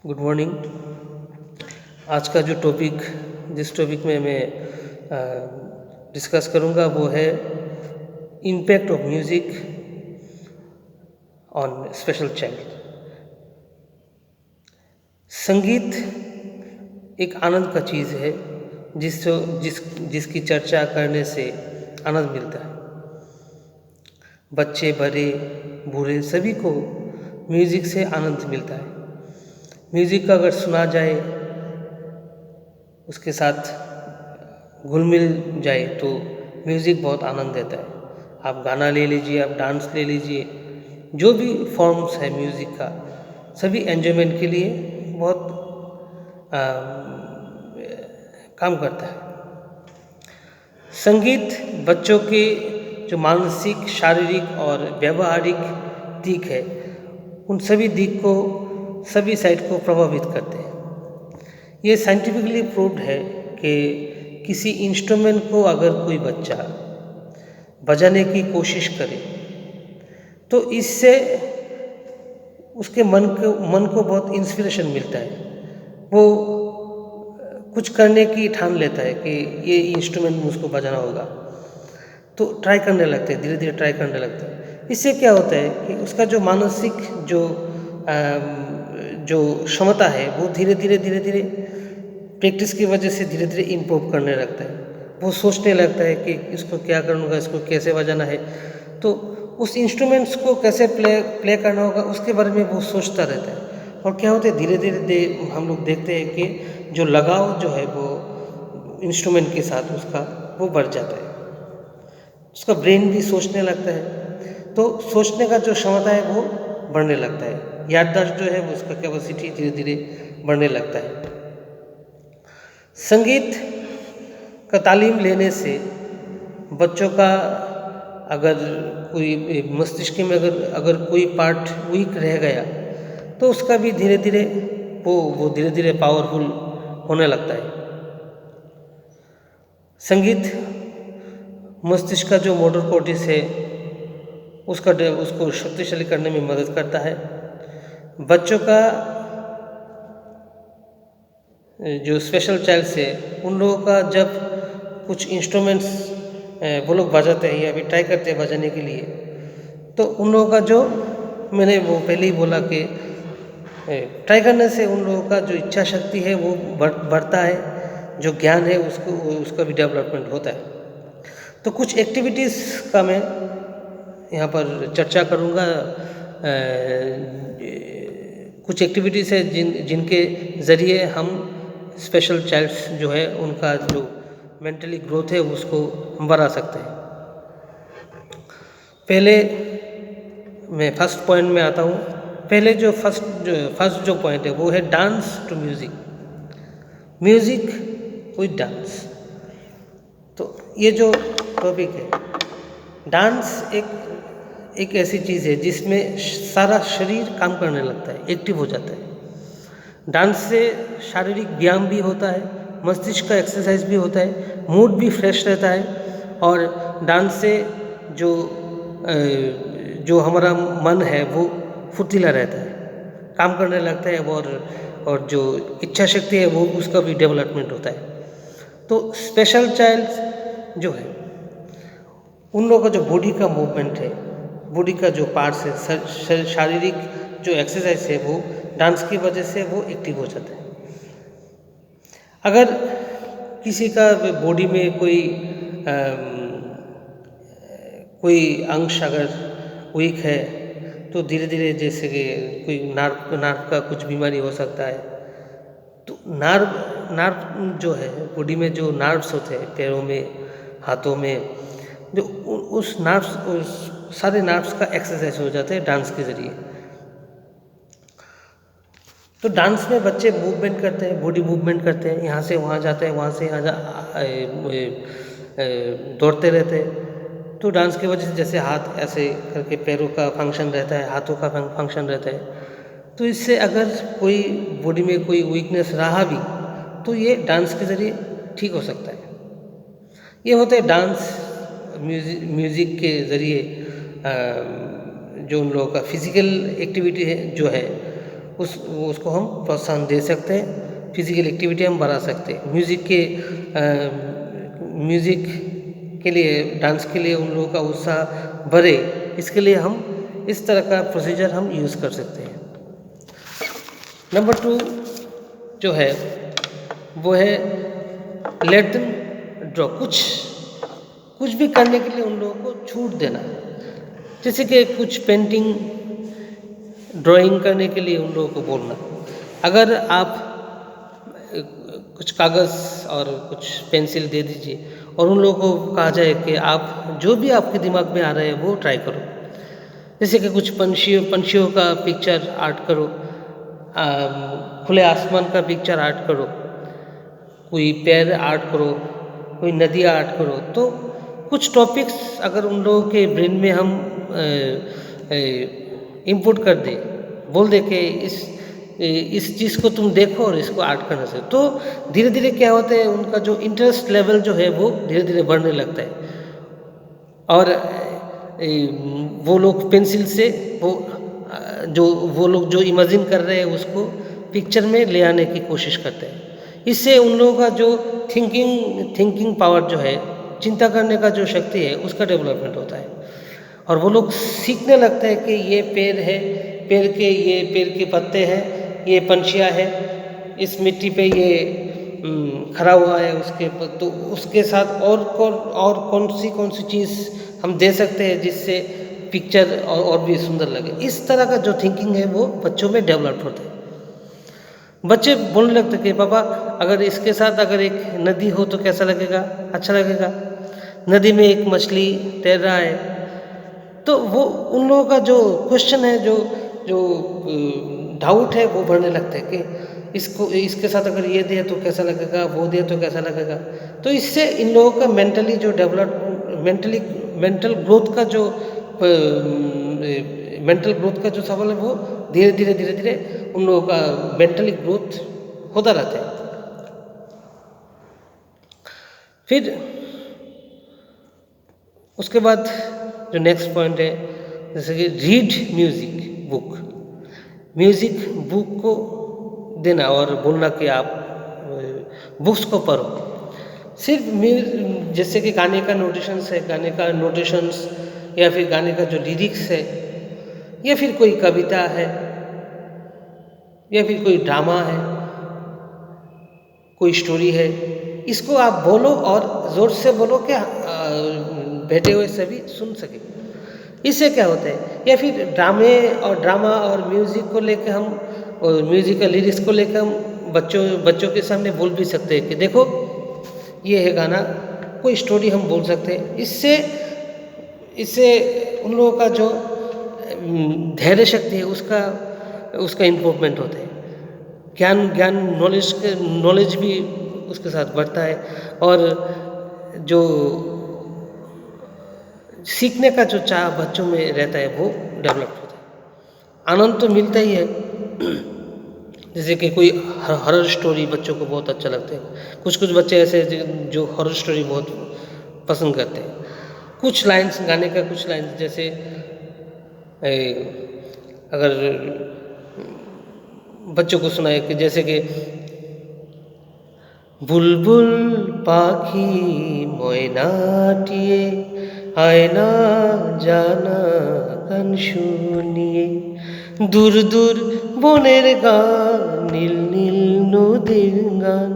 Good morning. आज का जो टॉपिक जिस टॉपिक में मैं डिस्कस करूंगा वो है impact of music on special child. संगीत एक आनंद का चीज़ है जिसकी चर्चा करने से आनंद मिलता है। बच्चे बड़े बूढ़े सभी को म्यूज़िक से आनंद मिलता है। म्यूज़िक का अगर सुना जाए, उसके साथ घुल मिल जाए तो म्यूज़िक बहुत आनंद देता है। आप गाना ले लीजिए, आप डांस ले लीजिए, जो भी फॉर्म्स है म्यूज़िक का, सभी एन्जॉयमेंट के लिए बहुत काम करता है। संगीत बच्चों के जो मानसिक, शारीरिक और व्यावहारिक दिक है, उन सभी दिक को, सभी साइड को प्रभावित करते हैं। ये साइंटिफिकली प्रूव्ड है कि किसी इंस्ट्रूमेंट को अगर कोई बच्चा बजाने की कोशिश करे तो इससे उसके मन को बहुत इंस्पिरेशन मिलता है। वो कुछ करने की ठान लेता है कि ये इंस्ट्रूमेंट मुझको बजाना होगा, तो ट्राई करने लगते हैं, धीरे धीरे ट्राई करने लगते हैं। इससे क्या होता है कि उसका जो मानसिक जो क्षमता है वो धीरे धीरे प्रैक्टिस की वजह से धीरे धीरे इम्प्रूव करने लगता है। वो सोचने लगता है कि इसको क्या करूँगा, इसको कैसे बजाना है, तो उस इंस्ट्रूमेंट्स को कैसे प्ले करना होगा उसके बारे में वो सोचता रहता है। और क्या होता है, धीरे धीरे हम लोग देखते हैं कि जो लगाव जो है वो इंस्ट्रूमेंट के साथ उसका वो बढ़ जाता है। उसका ब्रेन भी सोचने लगता है, तो सोचने का जो क्षमता है वो बढ़ने लगता है। याददाश्त जो है वो उसका कैपेसिटी धीरे धीरे बढ़ने लगता है। संगीत का तालीम लेने से बच्चों का अगर कोई मस्तिष्क में अगर कोई पार्ट वीक रह गया तो उसका भी धीरे धीरे वो धीरे धीरे पावरफुल होने लगता है। संगीत मस्तिष्क का जो मोटर कोर्टेक्स है उसको शक्तिशाली करने में मदद करता है। बच्चों का जो स्पेशल चाइल्ड है उन लोगों का जब कुछ इंस्ट्रूमेंट्स वो लोग बजाते हैं या अभी ट्राई करते हैं बजाने के लिए, तो उन लोगों का जो मैंने वो पहले ही बोला कि ट्राई करने से उन लोगों का जो इच्छा शक्ति है वो बढ़ता है, जो ज्ञान है उसका भी डेवलपमेंट होता है। तो कुछ एक्टिविटीज़ का मैं यहाँ पर चर्चा करूँगा। कुछ एक्टिविटीज़ है जिनके ज़रिए हम स्पेशल चाइल्ड्स जो है उनका जो मेंटली ग्रोथ है उसको हम बढ़ा सकते हैं। पहले मैं फर्स्ट पॉइंट में आता हूँ। पहले जो फर्स्ट जो पॉइंट है वो है dance to music, music with dance. तो ये जो टॉपिक है, डांस एक ऐसी चीज़ है जिसमें सारा शरीर काम करने लगता है, एक्टिव हो जाता है। डांस से शारीरिक व्यायाम भी होता है, मस्तिष्क का एक्सरसाइज भी होता है, मूड भी फ्रेश रहता है, और डांस से जो हमारा मन है वो फुर्तीला रहता है, काम करने लगता है, और जो इच्छा शक्ति है वो उसका भी डेवलपमेंट होता है। तो स्पेशल चाइल्ड जो है उन लोगों का जो बॉडी का मूवमेंट है, बॉडी का जो पार्ट्स है, शारीरिक जो एक्सरसाइज है वो डांस की वजह से वो एक्टिव हो जाता है। अगर किसी का बॉडी में कोई अंश अगर वीक है तो धीरे धीरे, जैसे कि कोई नार्व का कुछ बीमारी हो सकता है, तो नार्व जो है बॉडी में जो नार्व्स होते हैं, पैरों में, हाथों में, जो उस सारे नार्व्स का एक्सरसाइज हो जाता है डांस के ज़रिए। तो डांस में बच्चे मूवमेंट करते हैं, बॉडी मूवमेंट करते हैं, यहाँ से वहाँ जाते हैं, वहाँ से यहाँ दौड़ते रहते हैं। तो डांस की वजह से जैसे हाथ ऐसे करके पैरों का फंक्शन रहता है, हाथों का फंक्शन रहता है। तो इससे अगर कोई बॉडी में कोई वीकनेस रहा भी तो ये डांस के ज़रिए ठीक हो सकता है। ये होते हैं डांस म्यूज़िक के ज़रिए जो उन लोगों का फिज़िकल एक्टिविटी है जो है उसको हम प्रोत्साहन दे सकते हैं। फिजिकल एक्टिविटी हम बढ़ा सकते हैं। म्यूज़िक के लिए, डांस के लिए उन लोगों का उत्साह बढ़े, इसके लिए हम इस तरह का प्रोसीजर हम यूज़ कर सकते हैं। नंबर 2 जो है वो है लेट देम ड्रॉ। कुछ भी करने के लिए उन लोगों को छूट देना। जैसे कि कुछ पेंटिंग, ड्राइंग करने के लिए उन लोगों को बोलना। अगर आप कुछ कागज़ और कुछ पेंसिल दे दीजिए और उन लोगों को कहा जाए कि आप जो भी आपके दिमाग में आ रहा है वो ट्राई करो। जैसे कि कुछ पंछियों का पिक्चर आर्ट करो, खुले आसमान का पिक्चर आर्ट करो, कोई पेड़ आर्ट करो, कोई नदी आर्ट करो। तो कुछ टॉपिक्स अगर उन लोगों के ब्रेन में हम इनपुट कर दें, बोल दे कि इस चीज़ को तुम देखो और इसको आर्ट करने से, तो धीरे धीरे क्या होता है, उनका जो इंटरेस्ट लेवल जो है वो धीरे धीरे बढ़ने लगता है। और वो लोग पेंसिल से वो लोग जो इमेजिन कर रहे हैं उसको पिक्चर में ले आने की कोशिश करते हैं। इससे उन लोगों का जो थिंकिंग पावर जो है, चिंता करने का जो शक्ति है, उसका डेवलपमेंट होता है। और वो लोग सीखने लगते हैं कि ये पेड़ है, पेड़ के पत्ते हैं, ये पंछियाँ हैं, इस मिट्टी पे ये खड़ा हुआ है, तो उसके साथ और कौन सी चीज़ हम दे सकते हैं जिससे पिक्चर और भी सुंदर लगे। इस तरह का जो थिंकिंग है वो बच्चों में डेवलप होता है। बच्चे बोलने लगते हैं कि पापा अगर इसके साथ अगर एक नदी हो तो कैसा लगेगा, अच्छा लगेगा। नदी में एक मछली तैर रहा है, तो वो उन लोगों का जो क्वेश्चन है, जो डाउट है, वो बढ़ने लगता है कि इसके साथ अगर ये दिया तो कैसा लगेगा, वो दिया तो कैसा लगेगा। तो इससे इन लोगों का मेंटल ग्रोथ का जो सवाल है वो धीरे धीरे उन लोगों का मेंटली ग्रोथ होता रहता है। फिर उसके बाद जो नेक्स्ट पॉइंट है, जैसे कि रीड म्यूज़िक बुक को देना और बोलना कि आप बुक्स को पढ़ो। सिर्फ जैसे कि गाने का नोटेशंस या फिर गाने का जो लिरिक्स है, या फिर कोई कविता है, या फिर कोई ड्रामा है, कोई स्टोरी है, इसको आप बोलो और ज़ोर से बोलो कि बैठे हुए सभी सुन सके। इससे क्या होता है, या फिर ड्रामा और म्यूज़िक को लेकर हम, और म्यूज़िक का लिरिक्स को लेकर हम बच्चों के सामने बोल भी सकते हैं कि देखो ये है गाना, कोई स्टोरी हम बोल सकते हैं। इससे उन लोगों का जो धैर्य शक्ति है उसका इम्प्रूवमेंट होता है। ज्ञान नॉलेज भी उसके साथ बढ़ता है, और जो सीखने का जो चाह बच्चों में रहता है वो डेवलप होता है। आनंद तो मिलता ही है। जैसे कि कोई हॉरर स्टोरी बच्चों को बहुत अच्छा लगता है। कुछ बच्चे ऐसे जो हॉरर स्टोरी बहुत पसंद करते हैं। कुछ लाइन्स, गाने का कुछ लाइन्स, जैसे अगर बच्चों को सुनाए कि जैसे कि बुलबुल पाखी मयनाटिए आयना जाना গান শুনিয়ে দূর দূর বনের গান নীল নীল নদীর গান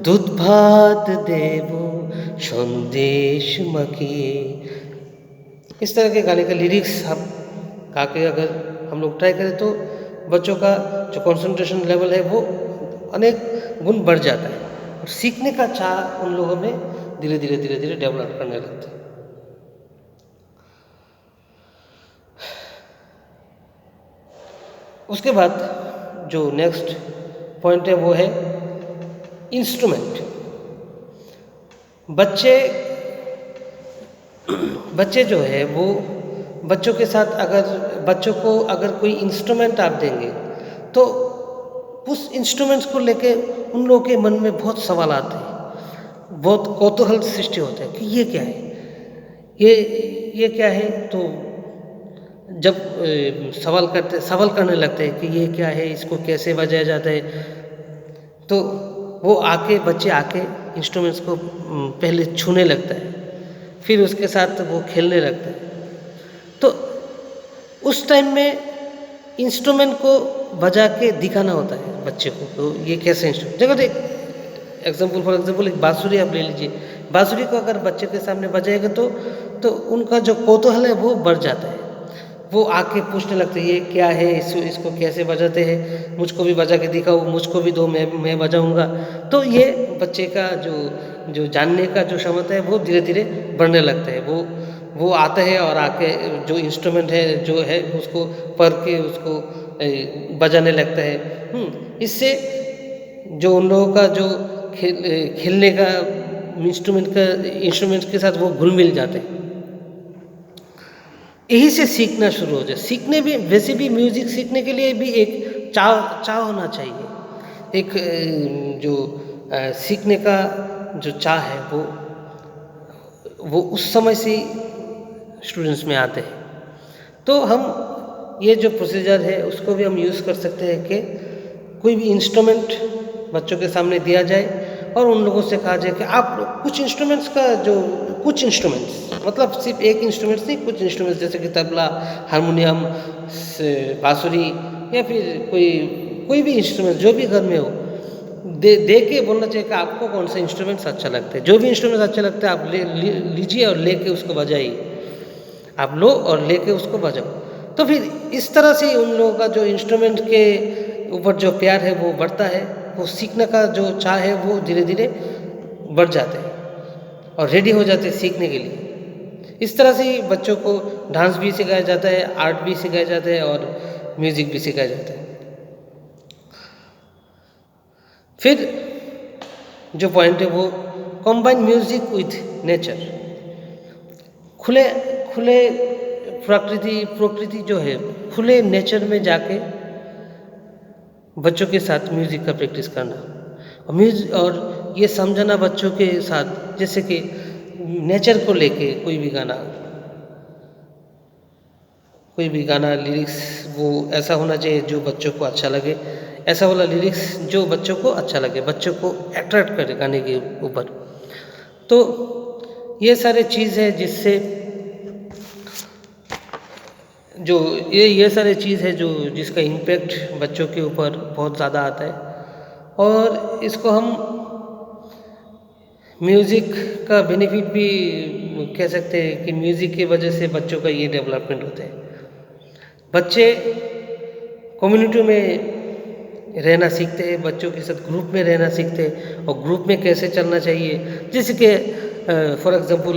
দুধ ভাত দেব সন্দেश মাখিয়ে। इस तरह के गाने का लिरिक्स हम गा के अगर हम लोग ट्राई करें तो बच्चों का जो कंसंट्रेशन लेवल है वो अनेक गुण बढ़ जाता है, और सीखने का चाह उन लोगों में धीरे धीरे डेवलप करने लगता है। उसके बाद जो नेक्स्ट पॉइंट है वो है इंस्ट्रूमेंट। बच्चे जो है वो बच्चों के साथ बच्चों को अगर कोई इंस्ट्रूमेंट आप देंगे तो उस इंस्ट्रूमेंट्स को लेके उन लोगों के मन में बहुत सवाल आते हैं, बहुत कौतूहल सृष्टि होता है कि ये क्या है, ये क्या है। तो जब सवाल करने लगते हैं कि ये क्या है, इसको कैसे बजाया जाता है, तो बच्चे आके इंस्ट्रूमेंट्स को पहले छूने लगता है, फिर उसके साथ वो खेलने लगता है। तो उस टाइम में इंस्ट्रूमेंट को बजा के दिखाना होता है बच्चे को, तो ये कैसे इंस्ट्रूमेंट, जगह फॉर एग्जाम्पल एक बांसुरी आप ले लीजिए। बांसुरी को अगर बच्चे के सामने बजाएगा तो उनका जो कौतूहल है वो बढ़ जाता है, वो आके पूछने लगते हैं ये क्या है, इसको कैसे बजाते हैं, मुझको भी बजा के दिखाओ, मुझको भी दो, मैं बजाऊंगा। तो ये बच्चे का जो जानने का जो क्षमता है वो धीरे धीरे बढ़ने लगता है। वो आता है और आके जो इंस्ट्रूमेंट है जो है उसको पढ़ के उसको बजाने लगता है। इससे जो उन लोगों का जो खेलने का इंस्ट्रूमेंट के साथ वो घुल मिल जाते हैं। यही से सीखना शुरू हो जाए। सीखने भी वैसे भी म्यूजिक सीखने के लिए भी एक चाह होना चाहिए। एक सीखने का जो चाह है वो उस समय से स्टूडेंट्स में आते हैं। तो हम ये जो प्रोसीजर है उसको भी हम यूज़ कर सकते हैं कि कोई भी इंस्ट्रूमेंट बच्चों के सामने दिया जाए और उन लोगों से कहा जाए कि आप कुछ इंस्ट्रूमेंट्स मतलब सिर्फ एक इंस्ट्रूमेंट्स नहीं, कुछ इंस्ट्रूमेंट्स जैसे कि तबला, हारमोनियम, बांसुरी या फिर कोई भी इंस्ट्रूमेंट जो भी घर में हो, दे के बोलना चाहिए कि आपको कौन सा इंस्ट्रूमेंट्स अच्छा लगता है। जो भी इंस्ट्रूमेंट अच्छा लगता है आप लीजिए और लेके उसको बजाइए। आप लो और लेके उसको बजाओ। तो फिर इस तरह से उन लोगों का जो इंस्ट्रूमेंट के ऊपर जो प्यार है वो बढ़ता है, वो सीखने का जो चाह है वो धीरे धीरे बढ़ जाते हैं और रेडी हो जाते हैं सीखने के लिए। इस तरह से ही बच्चों को डांस भी सिखाया जाता है, आर्ट भी सिखाया जाता है और म्यूजिक भी सिखाया जाता है। फिर जो पॉइंट है वो कंबाइन म्यूजिक विथ नेचर। खुले प्रकृति जो है, खुले नेचर में जाके बच्चों के साथ म्यूजिक का प्रैक्टिस करना और ये समझाना बच्चों के साथ, जैसे कि नेचर को लेके कोई भी गाना लिरिक्स वो ऐसा होना चाहिए जो बच्चों को अच्छा लगे, ऐसा वाला लिरिक्स जो बच्चों को अच्छा लगे, बच्चों को अट्रैक्ट करे गाने के ऊपर। तो ये सारे चीज़ है जिससे ये सारे चीज़ है जिसका इम्पैक्ट बच्चों के ऊपर बहुत ज़्यादा आता है। और इसको हम म्यूज़िक का बेनिफिट भी कह सकते हैं कि म्यूज़िक की वजह से बच्चों का ये डेवलपमेंट होता है। बच्चे कम्युनिटी में रहना सीखते हैं, बच्चों के साथ ग्रुप में रहना सीखते हैं और ग्रुप में कैसे चलना चाहिए। जैसे कि फॉर एग्जांपल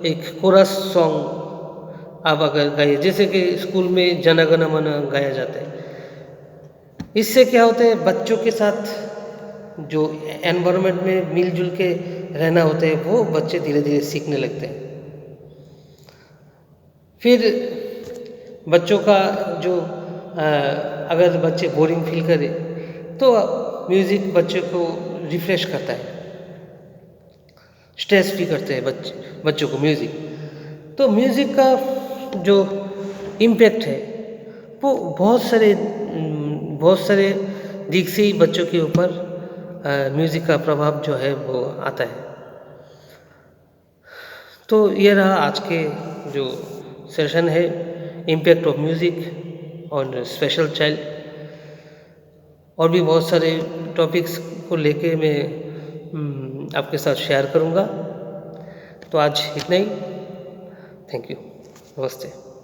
एक कोरस सॉन्ग आप अगर गाइए, जैसे कि स्कूल में जन गण मन गाया जाता है, इससे क्या होता है बच्चों के साथ जो एनवायरनमेंट में मिलजुल के रहना होता है वो बच्चे धीरे धीरे सीखने लगते हैं। फिर बच्चों का अगर बच्चे बोरिंग फील करें तो म्यूज़िक बच्चों को रिफ्रेश करता है, स्ट्रेस फ्री करते हैं बच्चों को म्यूज़िक। तो म्यूज़िक का जो इम्पैक्ट है वो बहुत सारे दिख से ही बच्चों के ऊपर म्यूज़िक का प्रभाव जो है वो आता है। तो ये रहा आज के जो सेशन है, impact of music on special child. और भी बहुत सारे टॉपिक्स को लेके मैं आपके साथ शेयर करूँगा। तो आज इतना ही। Thank you. नमस्ते।